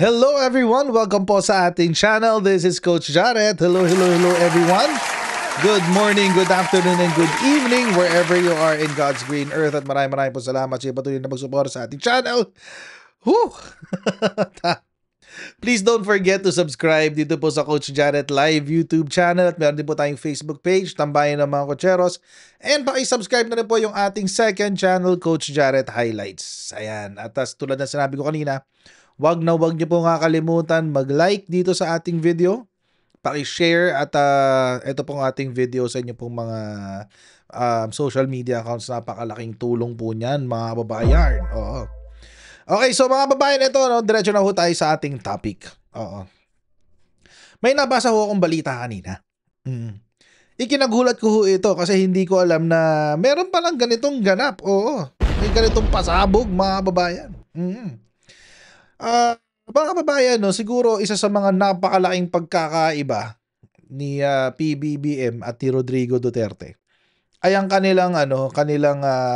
Hello everyone! Welcome po sa ating channel. This is Coach Jared. Hello everyone. Good morning, good afternoon, and good evening wherever you are in God's green earth. At maraming po salamat sa patuloy na magsuporta sa ating channel. Whew! Please don't forget to subscribe dito po sa Coach Jared Live YouTube channel. At meron din po tayong Facebook page, Tambayan ng mga Cocheros. And pakisubscribe na rin po yung ating second channel, Coach Jared Highlights. Ayan. At tulad na sinabi ko kanina, wag niyo po kakalimutan mag-like dito sa ating video, paki-share at ito pong ating video sa inyo pong mga social media accounts. Napakalaking tulong po niyan, mga babayan. Oo. Okay, so mga babayan, ito diretso na ho tayo sa ating topic. Oo. May nabasa ho akong balita kanina. Ikinagulat ko ho ito kasi hindi ko alam na meron palang ganitong ganap. Oo. May ganitong pasabog, mga babayan. Mga kababayan, siguro isa sa mga napakalaking pagkakaiba ni PBBM at ni Rodrigo Duterte ay ang kanilang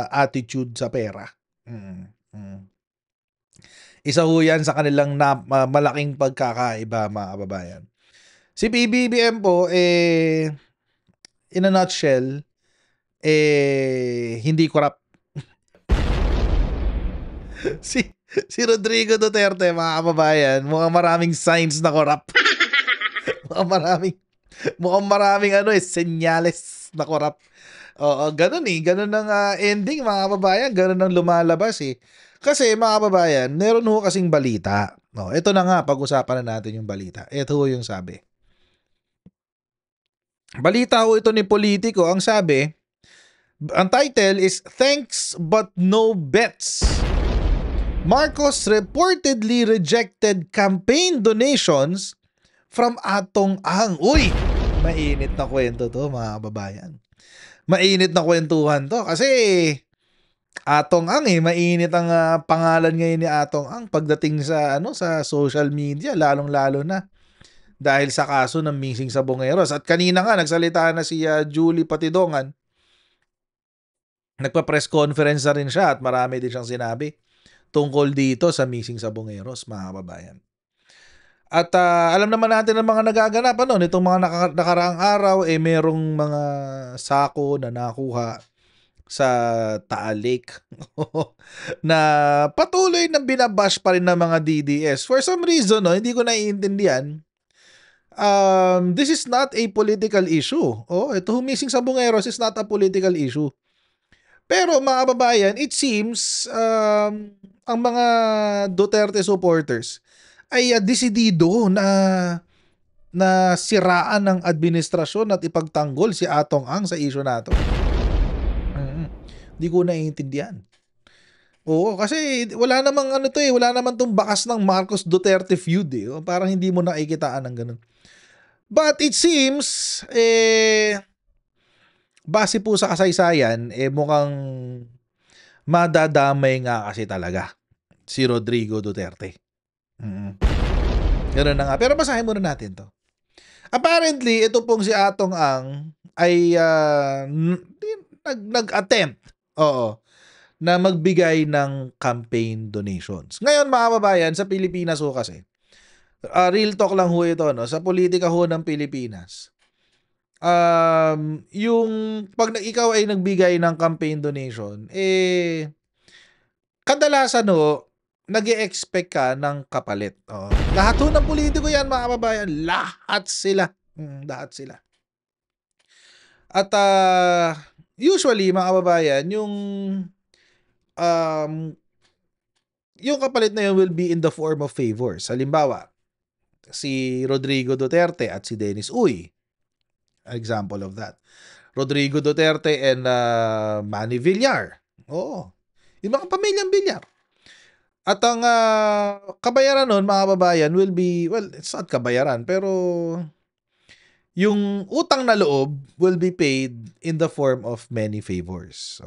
attitude sa pera. Isa ho yan sa kanilang malaking pagkakaiba, mga kababayan. Si PBBM po, in a nutshell, hindi corrupt. Si Rodrigo Duterte, mga kababayan, mukhang maraming signs na corrupt. mukhang maraming senyales na corrupt. Oo, ganun ganun ang ending, mga kababayan, ganun ang lumalabas Kasi mga kababayan, meron ho kasing balita. Ito na nga, pag-usapan na natin yung balita. Ito ho yung sabi. Balita ho ito ni Politico, ang sabi, ang title is Thanks But No Bets. Marcos reportedly rejected campaign donations from Atong Ang. Uy! Mainit na kwento to, mga kababayan. Mainit na kwentuhan to kasi Atong Ang mainit ang pangalan ngayon ni Atong Ang pagdating sa sa social media, lalong-lalo na dahil sa kaso ng missing sa Bongeros. At kanina nga nagsalita na si Julie Patidongan. Nagpa-press conference na rin siya at marami din siyang sinabi tungkol dito sa missing sa Bongeros, mga kababayan. At alam naman natin ang mga nagaganap nitong mga nakaraang araw, merong mga sako na nakuha sa Taal Lake na patuloy na binabash pa rin ng mga DDS. For some reason, hindi ko naiintindihan. This is not a political issue. Ito missing sa Bongeros is not a political issue. Pero mga kababayan, it seems ang mga Duterte supporters ay desidido na siraan ng administrasyon at ipagtanggol si Atong Ang sa issue na ito. Hindi ko naiintindihan. Oo, kasi wala namang wala naman tong bakas ng Marcos Duterte feud Parang hindi mo nakikitaan ng ganun. But it seems base po sa kasaysayan, mukhang madadamay nga kasi talaga si Rodrigo Duterte. Ganun na nga. Pero basahin muna natin to. Apparently, ito pong si Atong Ang ay nag-attempt na magbigay ng campaign donations. Ngayon, mga kababayan, sa Pilipinas kasi, real talk lang ho ito, sa politika ho ng Pilipinas. Yung pag ikaw ay nagbigay ng campaign donation, kadalasan nag-e-expect ka ng kapalit. Lahat ng politiko yan, mga kababayan, lahat sila. Lahat sila. At usually, mga kababayan, yung kapalit na yun will be in the form of favors. Halimbawa, si Rodrigo Duterte at si Dennis Uy. Example of that. Rodrigo Duterte and Manny Villar. Yung mga pamilyang Villar. At ang kabayaran nun, mga kababayan, will be, well, it's not kabayaran, pero yung utang na loob will be paid in the form of many favors.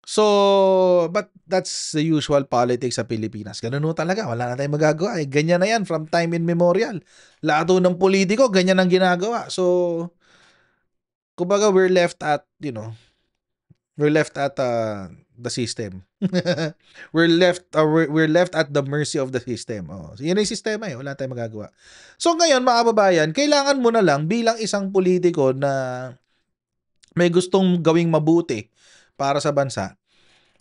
So, but that's the usual politics sa Pilipinas. Ganun talaga. Wala na tayong magagawa. Ganyan na yan from time immemorial. Lahat ng politiko, ganyan ang ginagawa. So, kumbaga we're left at the system. we're left at the mercy of the system. Oh, so, yun yung sistema eh. Wala tayong magagawa. So ngayon, mga kababayan, kailangan mo na lang bilang isang politiko na may gustong gawing mabuti para sa bansa,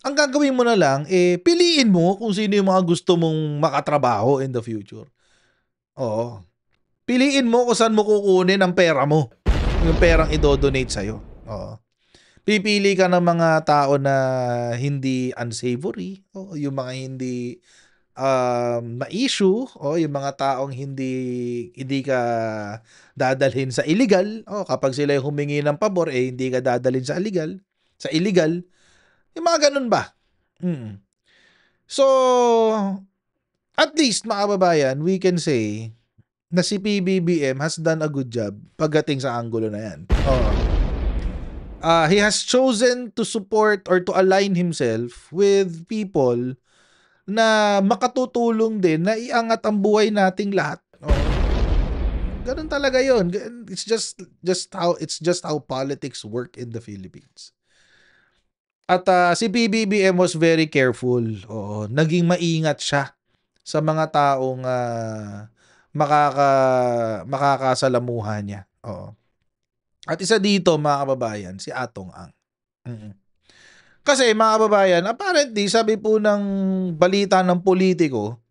ang gagawin mo na lang, piliin mo kung sino yung mga gusto mong makatrabaho in the future. Oo. Piliin mo kung saan mo kukunin ang pera mo. Yung perang i-donate sa'yo. Oo. Pipili ka ng mga tao na hindi unsavory. O yung mga hindi ma-issue. O yung mga taong hindi ka dadalhin sa illegal. O kapag sila yung humingi ng pabor, hindi ka dadalhin sa illegal. Yung mga ganun ba? So, at least mga kababayan, we can say na si PBBM has done a good job pagdating sa anggulo na yan. He has chosen to support or to align himself with people na makatutulong din na iangat ang buhay nating lahat. Ganun talaga yon. It's just how politics work in the Philippines. At si PBBM was very careful. Naging maingat siya sa mga taong makakasalamuha niya. At isa dito, mga kababayan, si Atong Ang. Kasi mga kababayan, apparently, sabi po ng balita ng politiko,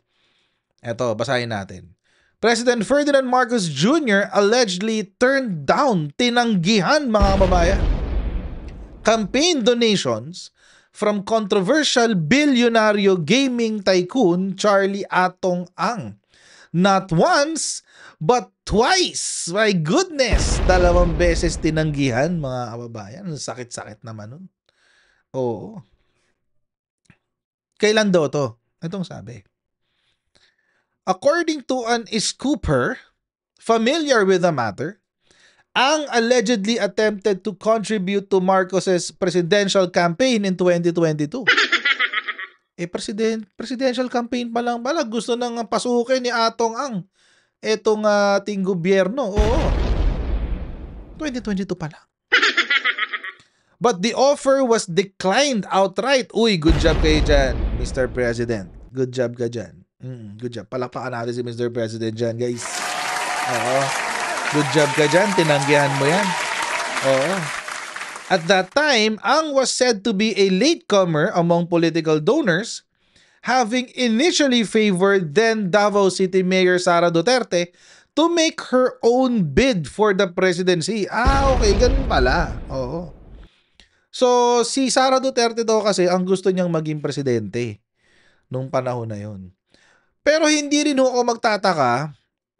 eto, basahin natin. President Ferdinand Marcos Jr. allegedly turned down, tinanggihan mga kababayan, campaign donations from controversial bilyonaryo gaming tycoon Charlie Atong Ang. Not once, but twice. My goodness! 2 beses tinanggihan, mga kababayan. Sakit-sakit naman nun. Oo. Kailan daw to? Itong sabi. According to an scooper familiar with the matter, Ang allegedly attempted to contribute to Marcos's presidential campaign in 2022. Presidential campaign pa lang pala. Gusto nang pasukin ni Atong Ang etong ating gobyerno. Oo. 2022 pa lang. But the offer was declined outright. Uy, good job kayo dyan, Mr. President. Good job ka dyan. Good job. Palakpakan natin si Mr. President dyan, guys. Oo. Good job ka dyan. Tinanggihan mo yan. Oo. At that time, Ang was said to be a latecomer among political donors, having initially favored then Davao City Mayor Sara Duterte to make her own bid for the presidency. Okay, ganun pala. Oo. So, si Sara Duterte daw kasi ang gusto niyang maging presidente nung panahon na yon. Pero hindi rin ako magtataka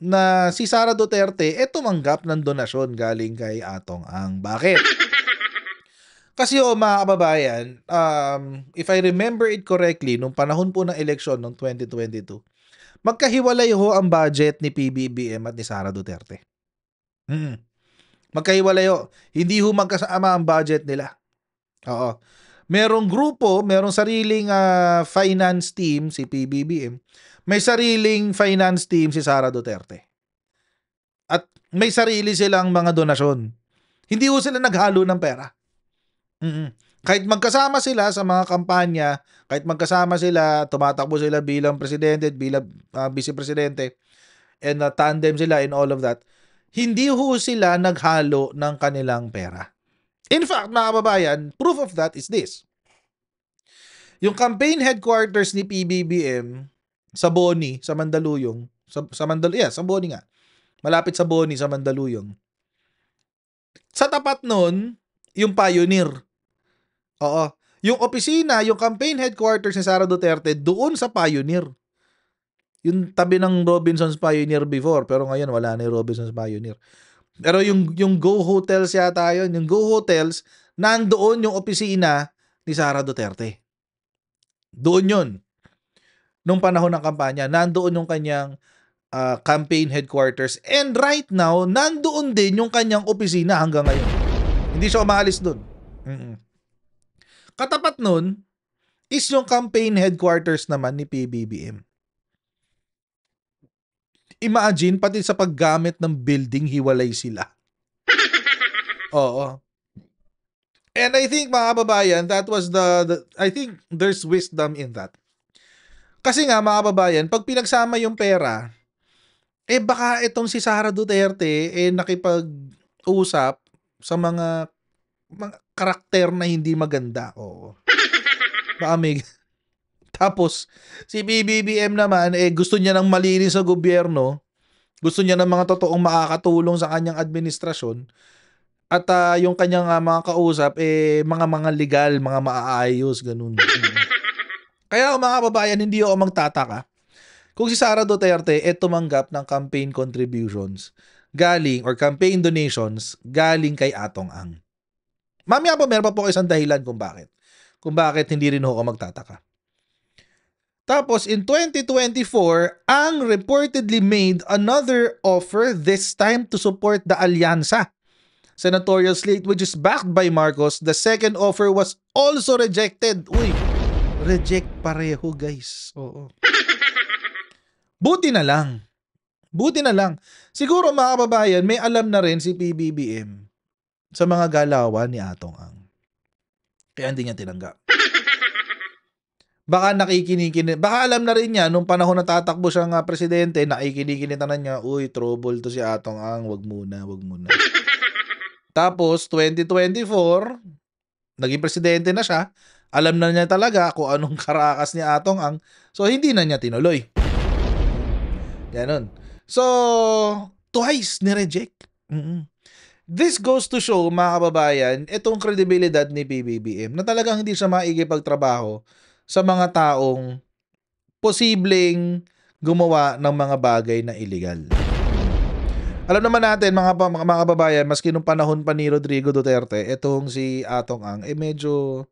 na si Sara Duterte tumanggap ng donasyon galing kay Atong Ang. Bakit? Kasi mga kababayan, if I remember it correctly, nung panahon po ng eleksyon ng 2022, magkahiwalay ho ang budget ni PBBM at ni Sara Duterte. Magkahiwalay ho. Hindi ho magkasama ang budget nila. Oo. Merong grupo, merong sariling finance team si PBBM. May sariling finance team si Sara Duterte. At may sarili silang mga donasyon. Hindi ho sila naghalo ng pera. Kahit magkasama sila sa mga kampanya, kahit magkasama sila, tumatakbo sila bilang presidente, bilang vice-presidente, and tandem sila in all of that, hindi ho sila naghalo ng kanilang pera. In fact, mga kababayan, proof of that is this. Yung campaign headquarters ni PBBM sa Boni, sa Mandaluyong, sa Boni nga. Malapit sa Boni, sa Mandaluyong. Sa tapat nun, yung Pioneer. Oo. Yung opisina, yung campaign headquarters ni Sara Duterte, doon sa Pioneer. Yung tabi ng Robinson's Pioneer before, pero ngayon wala na yung Robinson's Pioneer. Pero yung Go Hotels yata yun. Yung Go Hotels, nandoon yung opisina ni Sara Duterte. Doon yun. Nung panahon ng kampanya, nandoon yung kanyang campaign headquarters. And right now, nandoon din yung kanyang opisina hanggang ngayon. Hindi siya umalis doon. Katapat nun is yung campaign headquarters naman ni PBBM. Imagine, pati sa paggamit ng building, hiwalay sila. Oo. And I think mga kababayan, that was I think there's wisdom in that. Kasi nga mga kababayan, pag pinagsama yung pera, baka itong si Sara Duterte nakipag-usap sa mga karakter na hindi maganda. Oo. Baka may tapos si BBBM naman gusto niya ng malinis sa gobyerno. Gusto niya ng mga totoong makakatulong sa kanyang administrasyon. At yung kanyang mga kausap mga legal, mga maaayos, ganun. Kaya mga kababayan, hindi ako magtataka kung si Sara Duterte tumanggap ng campaign contributions galing or campaign donations galing kay Atong Ang. Mamaya po, meron pa po isang dahilan kung bakit. Kung bakit hindi rin ako magtataka. Tapos in 2024, Ang reportedly made another offer, this time to support the Alyansa senatorial slate which is backed by Marcos. The second offer was also rejected. Uy, reject pareho guys. Oo. Buti na lang. Siguro mga kababayan, may alam na rin si PBBM sa mga galawan ni Atong Ang. Kaya hindi niya tinanggap. Baka baka alam na rin niya nung panahon na tatakbo siyang presidente, nakikinikinita na niya, uy, trouble to si Atong Ang, wag muna. Tapos 2024, naging presidente na siya, alam na niya talaga kung anong karakas ni Atong Ang, so hindi na niya tinuloy. Ganon. So, twice ni-reject. This goes to show, mga kababayan, itong kredibilidad ni PBBM na talagang hindi siya maikipagtrabaho sa mga taong posibleng gumawa ng mga bagay na illegal. Alam naman natin, mga kababayan, maski nung panahon pa ni Rodrigo Duterte, itong si Atong Ang, medyo,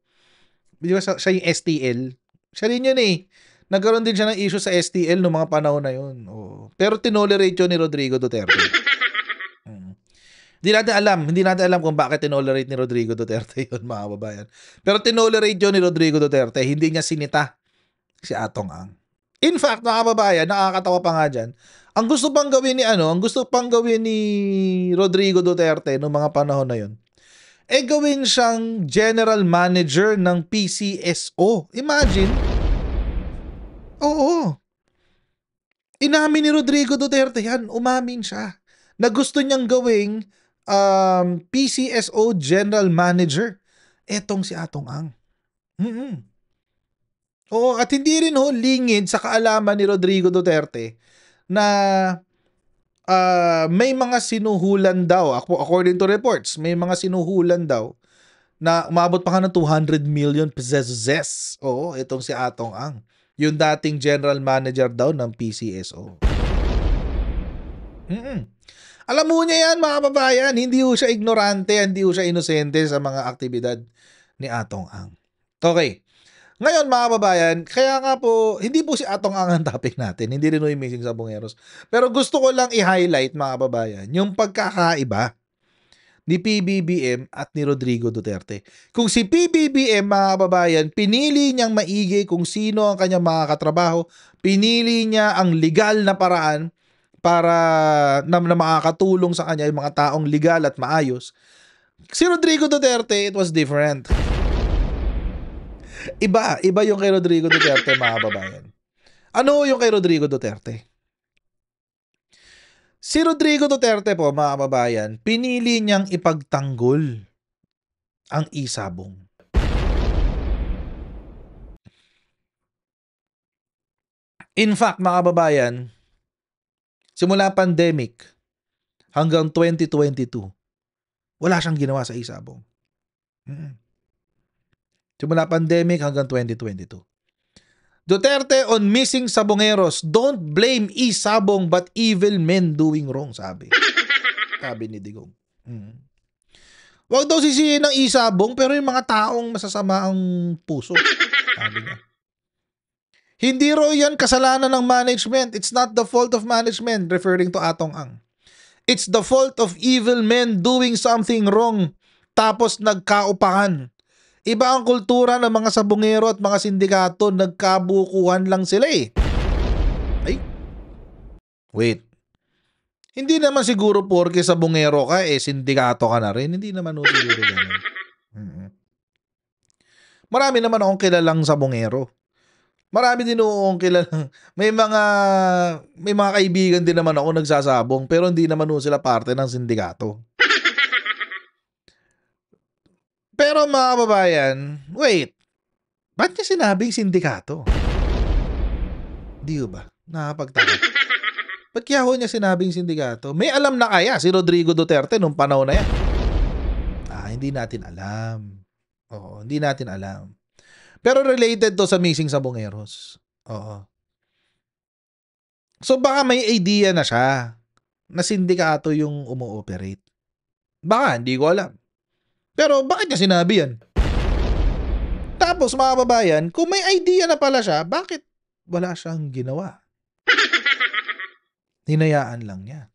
di ba siya yung STL? Siya rin yun Nagkaroon din siya ng issue sa STL noong mga panahon na yun. Oh. Pero tinolerate yun ni Rodrigo Duterte. Hindi natin alam kung bakit tinolerate ni Rodrigo Duterte yun, mga kababayan. Pero tinolerate yun ni Rodrigo Duterte, hindi niya sinita si Atong Ang. In fact, mga kababayan, nakakatawa pa nga dyan, ang gusto pang gawin ni Rodrigo Duterte noong mga panahon na yun, gawin siyang general manager ng PCSO. Imagine. Oo. Inamin ni Rodrigo Duterte yan. Umamin siya na gusto niyang gawing PCSO General Manager. Etong si Atong Ang. Oo, at hindi rin lingid sa kaalaman ni Rodrigo Duterte na may mga sinuhulan daw. According to reports, may mga sinuhulan daw na umabot pa ng 200 million pesos. Oo, itong si Atong Ang. Yung dating general manager daw ng PCSO. Alam mo niya yan, mga kababayan. Hindi ho siya ignorante, hindi ho siya inosente sa mga aktibidad ni Atong Ang. Okay. Ngayon, mga kababayan, kaya nga po, hindi po si Atong Ang ang topic natin. Hindi rin yung Missing Sabongeros. Pero gusto ko lang i-highlight, mga kababayan, yung pagkakaiba ni PBBM at ni Rodrigo Duterte. Kung si PBBM, mga kababayan, pinili niyang maigi kung sino ang kanyang mga katrabaho, pinili niya ang legal na paraan para na makakatulong sa kanya yung mga taong legal at maayos. Si Rodrigo Duterte, it was different. Iba yung kay Rodrigo Duterte, mga kababayan. Ano yung kay Rodrigo Duterte? Si Rodrigo Duterte po, mga kababayan, pinili niyang ipagtanggol ang isabong. In fact, mga kababayan, simula pandemic hanggang 2022, wala siyang ginawa sa isabong. Simula pandemic hanggang 2022. Duterte on missing sabongeros. Don't blame isabong but evil men doing wrong, sabi ni Digong. Huwag daw sisihin ng isabong pero yung mga taong masasama ang puso, sabi niya. Hindi raw yan kasalanan ng management. It's not the fault of management, referring to Atong Ang. It's the fault of evil men doing something wrong tapos nagkaupahan. Iba ang kultura ng mga sabongero at mga sindikato, nagkabukuhan lang sila Ay, wait. Hindi naman siguro porke sabongero ka, sindikato ka na rin. Hindi naman siguro ganun. Marami naman akong kilalang sabongero. Marami din akong kilalang may mga kaibigan din naman ako nagsasabong pero hindi naman ho sila parte ng sindikato. Pero mga kababayan, wait, ba't niya sinabing sindikato? Di ba? Nakakapagtaka. Ba't kaya ho niya sinabing sindikato? May alam na kaya si Rodrigo Duterte nung panahon na yan? Hindi natin alam. Oo, hindi natin alam. Pero related to sa missing sabongeros. Oo. So baka may idea na siya na sindikato yung umu-operate. Baka, hindi ko alam. Pero bakit niya sinabi yan? Tapos mga kababayan, kung may idea na pala siya, bakit wala siyang ginawa? Hinayaan lang niya.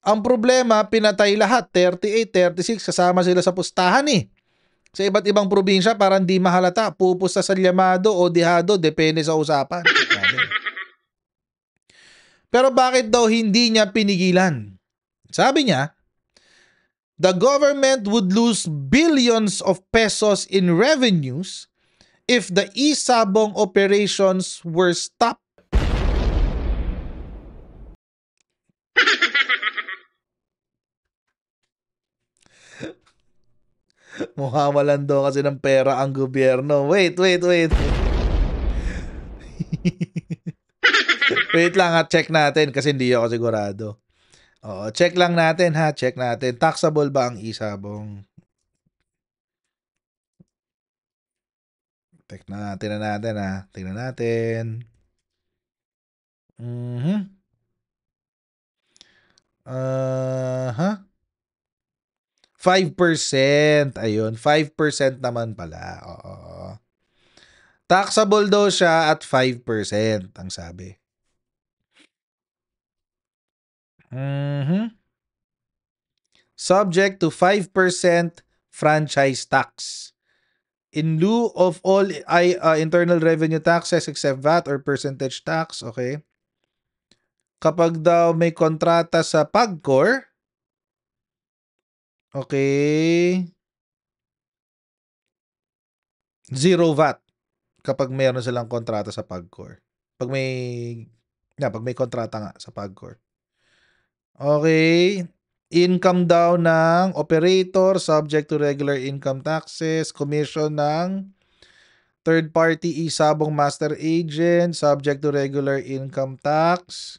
Ang problema, pinatay lahat. 38, 36, kasama sila sa pustahan eh. Sa iba't ibang probinsya, parang di mahalata. Pupusta sa Llamado o Dihado, depende sa usapan. Pero bakit daw hindi niya pinigilan? Sabi niya, the government would lose billions of pesos in revenues if the e-sabong operations were stopped. Mukha malando kasi ng pera ang gobyerno. Wait. Wait lang at check natin kasi hindi ako sigurado. Oo, check lang natin ha, check natin. Taxable ba ang e-sabong? Tingnan natin ha. Tingnan natin. 5%. Ayun, 5% naman pala. Oo. Taxable daw siya at 5%, ang sabi. Subject to 5% franchise tax. In lieu of all internal revenue taxes except VAT or percentage tax, okay? Kapag daw may kontrata sa PAGCOR, okay, zero VAT kapag mayroon silang kontrata sa PAGCOR. Pag may kontrata nga sa PAGCOR. Okay, income daw ng operator subject to regular income taxes, commission ng third party e-sabong master agent subject to regular income tax.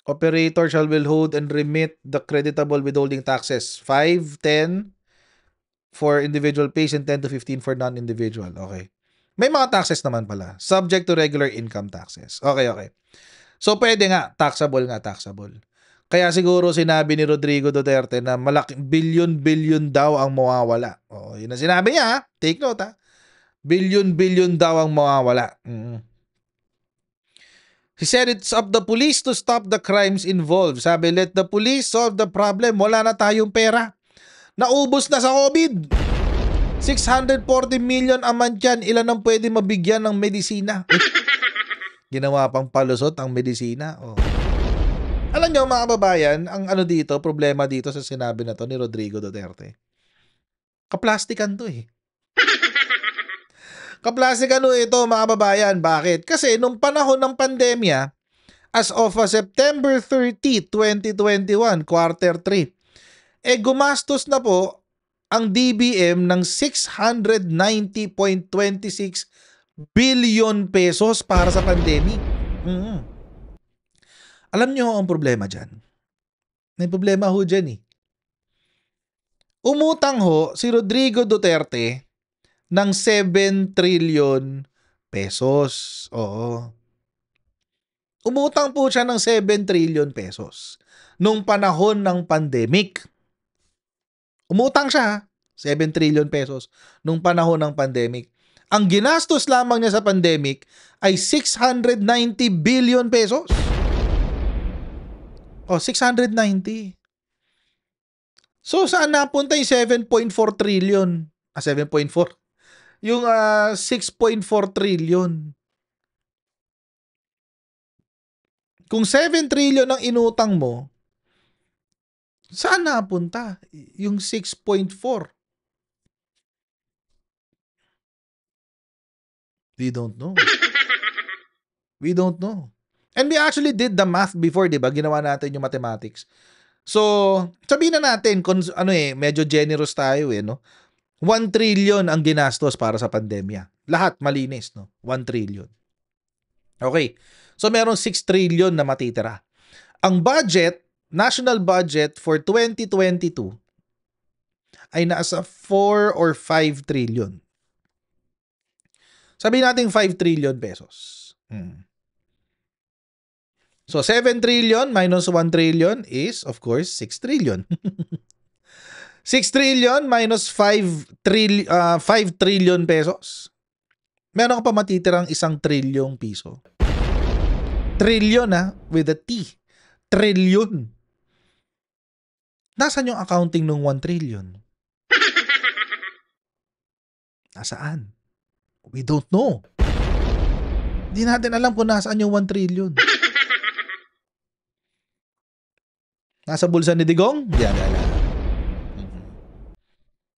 Operator shall withhold and remit the creditable withholding taxes 5, 10 for individual pays and 10 to 15 for non-individual. Okay. May mga taxes naman pala. Subject to regular income taxes. Okay. So, pwede nga. Taxable. Kaya siguro sinabi ni Rodrigo Duterte na malaking billion daw ang mawawala. Oo, yun ang sinabi niya ha. Take note ha. Billion daw ang mawawala. He said it's up the police to stop the crimes involved. Sabi, let the police solve the problem. Wala na tayong pera. Naubos na sa COVID. 640 million a month yan. Ilan ang pwede mabigyan ng medisina? Ginawa pang palusot ang medisina. Oh. Alam nyo mga kababayan, ang problema dito sa sinabi na to ni Rodrigo Duterte. Kaplastikan to eh. Kaplastikan ito mga kababayan. Bakit? Kasi nung panahon ng pandemya, as of September 30, 2021, quarter 3, gumastos na po ang DBM ng 690.26 billion pesos para sa pandemic. Alam nyo ang problema dyan? May problema ho dyan eh. Umutang ho si Rodrigo Duterte ng 7 trillion pesos. Oo. Umutang po siya ng 7 trillion pesos nung panahon ng pandemic. Umutang siya 7 trillion pesos nung panahon ng pandemic. Ang ginastos lamang niya sa pandemic ay 690 billion pesos. 690. So, saan napunta yung 7.4 trillion? 7.4? Yung 6.4 trillion. Kung 7 trillion ang inutang mo, saan napunta yung 6.4? We don't know. We don't know. And we actually did the math before, di ba? Ginawa natin yung mathematics. So, sabihin na natin, medyo generous tayo no? 1 trillion ang ginastos para sa pandemya. Lahat malinis, no? 1 trillion. Okay. So, meron 6 trillion na matitira. Ang budget, national budget for 2022 ay nasa 4 or 5 trillion. Sabihin natin 5 trillion pesos. So, 7 trillion minus 1 trillion is, of course, 6 trillion. 6 trillion minus 5 trillion pesos. Meron ka pa matitirang 1 trilyong piso. Trillion, with a T. Trillion. Nasaan yung accounting ng 1 trillion? Nasaan? We don't know. Hindi natin alam kung nasaan yung 1 trillion. Nasa bulsa ni Digong? Yan.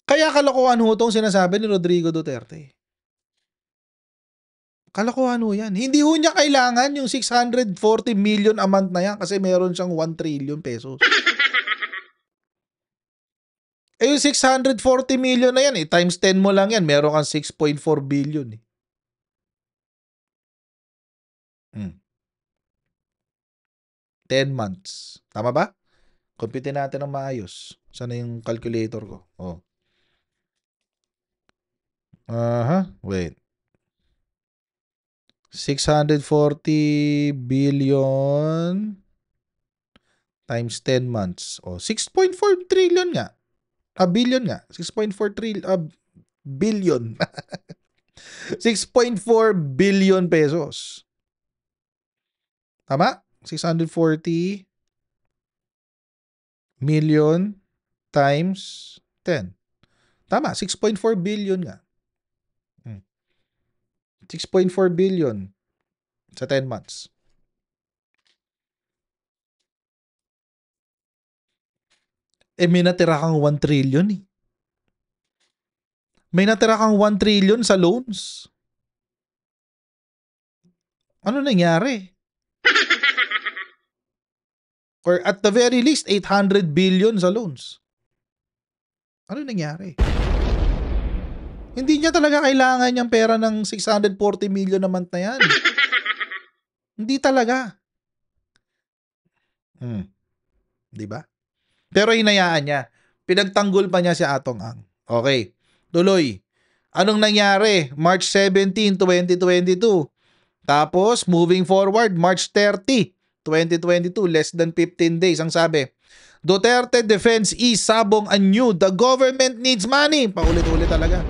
Kaya kalokohan ho itong sinasabi ni Rodrigo Duterte. Kalokohan ho yan. Hindi ho niya kailangan yung 640 million a month na yan kasi meron siyang 1 trillion pesos. Yung 640 million na yan, times 10 mo lang yan, meron kang 6.4 billion. 10 months. Tama ba? Compute natin ng maayos. Sana yung calculator ko? Wait. 640 billion times 10 months. 6.4 trillion nga. Billion nga. 6.4 trillion. Billion. 6.4 billion pesos. Tama? 640 million times 10. Tama, 6.4 billion nga. 6.4 billion sa 10 months. May natira kang 1 trillion eh. May natira kang 1 trillion sa loans. Ano nangyari? Or at the very least, 800 billion sa loans. Ano nangyari? Hindi niya talaga kailangan yung pera ng 640 million a month na yan. Hindi talaga. Di ba? Pero hinayaan niya. Pinagtanggol pa niya si Atong Ang. Okay. Tuloy. Anong nangyari? March 17, 2022. Tapos, moving forward, March 30, 2022, less than 15 days. Ang sabi, Duterte defends Sabong anew. The government needs money. Paulit-ulit talaga.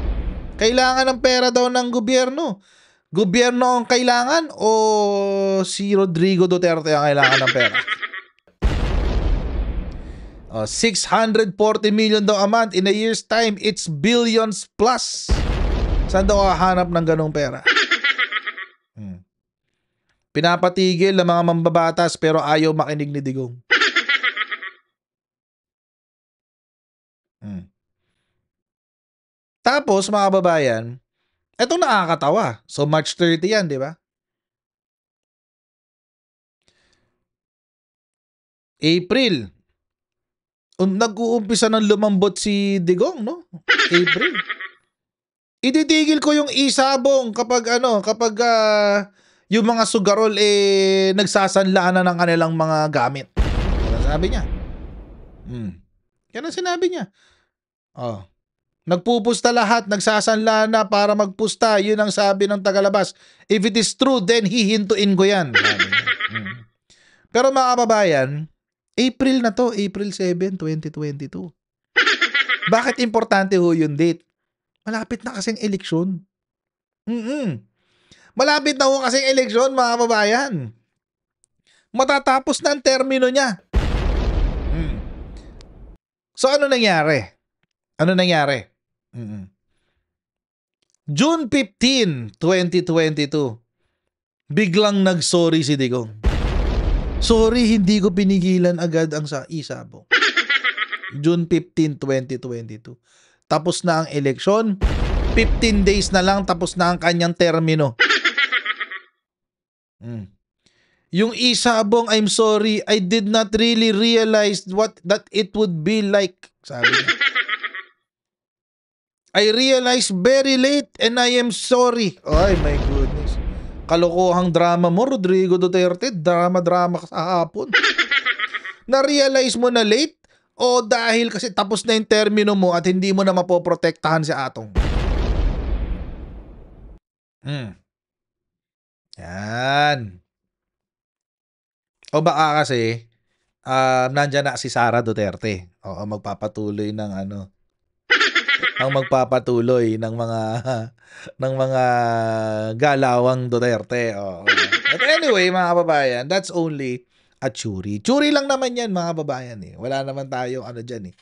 Kailangan ng pera daw ng gobyerno. Gobyerno ang kailangan o si Rodrigo Duterte ang kailangan ng pera? 640 million daw a month in a year's time. It's billions plus. Saan daw hahanap ng ganong pera? Pinapatigil ng mga mambabatas pero ayaw makinig ni Digong. Tapos mga kababayan, eto nakakatawa. So March 30 yan, di ba? April. Nag-uumpisa ng lumambot si Digong, no? April. Ititigil ko yung Sabong kapag yung mga sugarol nagsasanlaan na ng kanilang mga gamit. Ano sabi niya? Yan ang sinabi niya. Nagpupusta lahat, nagsasanla na para magpusta. Yun ang sabi ng tagalabas. If it is true, then hihintuin ko yan. Pero mga kababayan, April na to, April 7, 2022. Bakit importante ho yung date? Malapit na kasing eleksyon. Malapit na ho kasing eleksyon, mga kababayan. Matatapos na ang termino niya. So ano nangyari? June 15, 2022, biglang nag-sorry si Digong. Sorry, hindi ko pinigilan agad ang Sabong. June 15, 2022. Tapos na ang eleksyon. 15 days na lang tapos na ang kanyang termino. Yung isabong, I'm sorry, I did not really realize that it would be like. Sabi niya. I realized very late and I am sorry. Ay, my goodness. Kalokohang drama mo, Rodrigo Duterte. Drama ka sa hapon. Na-realize mo na late? O dahil kasi tapos na yung termino mo at hindi mo na mapoprotektahan si Atong? Yan. O baka kasi, nandyan na si Sara Duterte. Oo, magpapatuloy ng ang magpapatuloy ng mga galawang Duterte. Oo. But anyway, mga kababayan, that's only a churi. Churi lang naman yan, mga kababayan. Wala naman tayo dyan.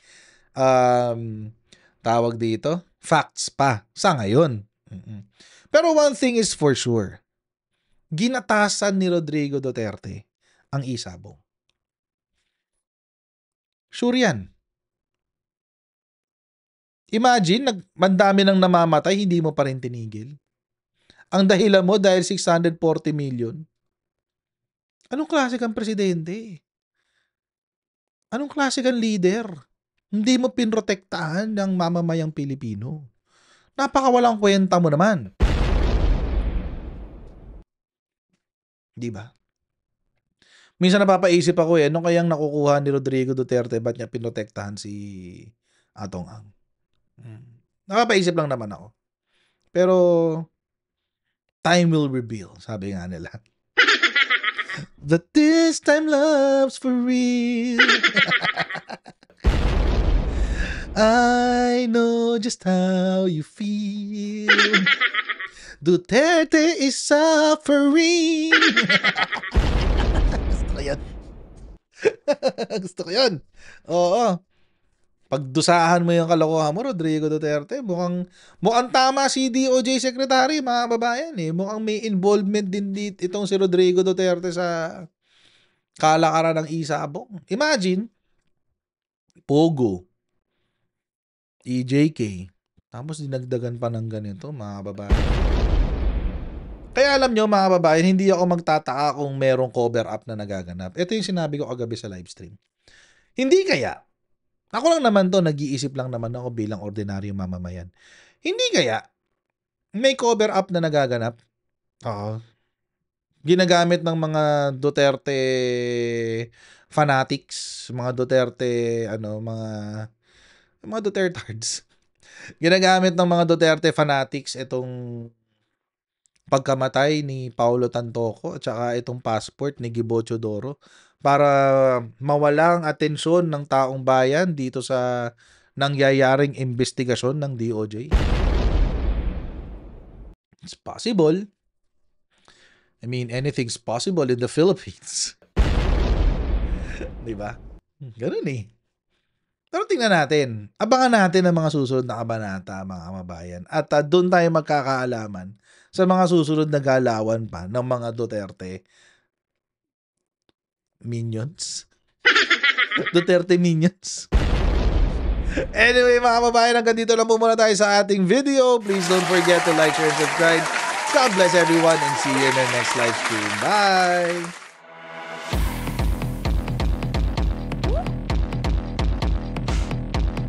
Tawag dito, facts pa sa ngayon. Pero one thing is for sure, ginatasan ni Rodrigo Duterte ang isabong. Sure yan. Imagine, mandami nang namamatay, hindi mo pa rin tinigil. Ang dahilan mo dahil 640 million. Anong klase kang presidente? Anong klase kang leader? Hindi mo pinrotektahan ng mamamayang Pilipino. Napakawalang kwenta mo naman. Di ba? Minsan napapaisip ako ano kayang nakukuha ni Rodrigo Duterte, ba't niya pinrotektahan si Atong Ang? Napapaisip lang naman ako. Pero time will reveal, sabi nga nila. That this time love's for real. I know just how you feel. Duterte is suffering. Gusto ko yan. Gusto ko yan. Oo. Pagdusahan mo yung kalokohan mo, Rodrigo Duterte, mukhang tama si DOJ Secretary, mga babayan. Mukhang may involvement din dito itong si Rodrigo Duterte sa kalakaran ng isabong. Imagine, Pogo, EJK, tapos dinagdagan pa ng ganito, mga babayan. Kaya alam nyo, mga babayan, hindi ako magtataka kung merong cover up na nagaganap. Ito yung sinabi ko kagabi sa live stream. Hindi kaya, ako lang naman to, nag-iisip lang naman ako bilang ordinaryong mamamayan. Hindi kaya, may cover up na nagaganap. Ginagamit ng mga Duterte fanatics, mga Duterte, mga Dutertards. Ginagamit ng mga Duterte fanatics itong pagkamatay ni Paulo Tantoco at saka itong passport ni Gibo Teodoro para mawalang atensyon ng taong bayan dito sa nangyayaring investigasyon ng DOJ. It's possible. I mean, anything's possible in the Philippines. Diba? Ganun Pero tingnan natin. Abangan natin ang mga susunod na kabanata, mga kababayan. At doon tayo magkakaalaman sa mga susunod na galawan pa ng mga Duterte minions. Duterte minions. Anyway, mga kababayan, hanggang dito lang po muna tayo sa ating video. Please don't forget to like, share, and subscribe. God bless everyone and see you in the next live stream. Bye!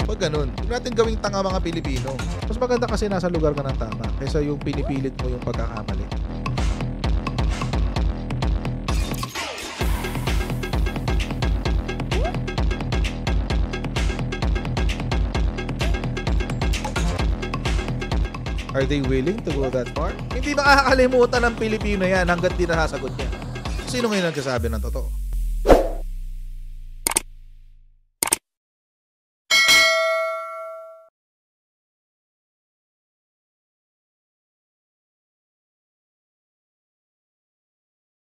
Pag ganun, huwag natin gawing tanga mga Pilipino. Mas maganda kasi nasa lugar ka ng tama kaysa yung pinipilit mo yung pagkakamali. Are they willing to go that far? Hindi makakalimutan ng Pilipino yan hanggat di nasasagot niya. Sino ngayon nagsasabi ng totoo?